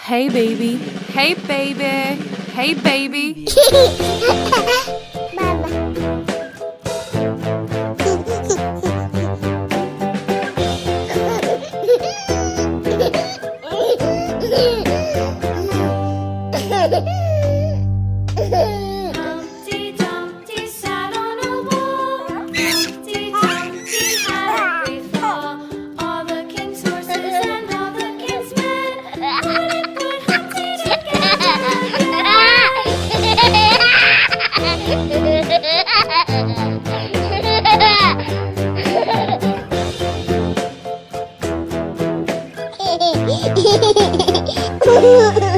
Hey baby, hey baby, hey baby. Humpty Dumpty sat on a wall. Humpty Dumpty had a great fall. All the king's horses and all the king's men couldn't put Humpty Hehehehe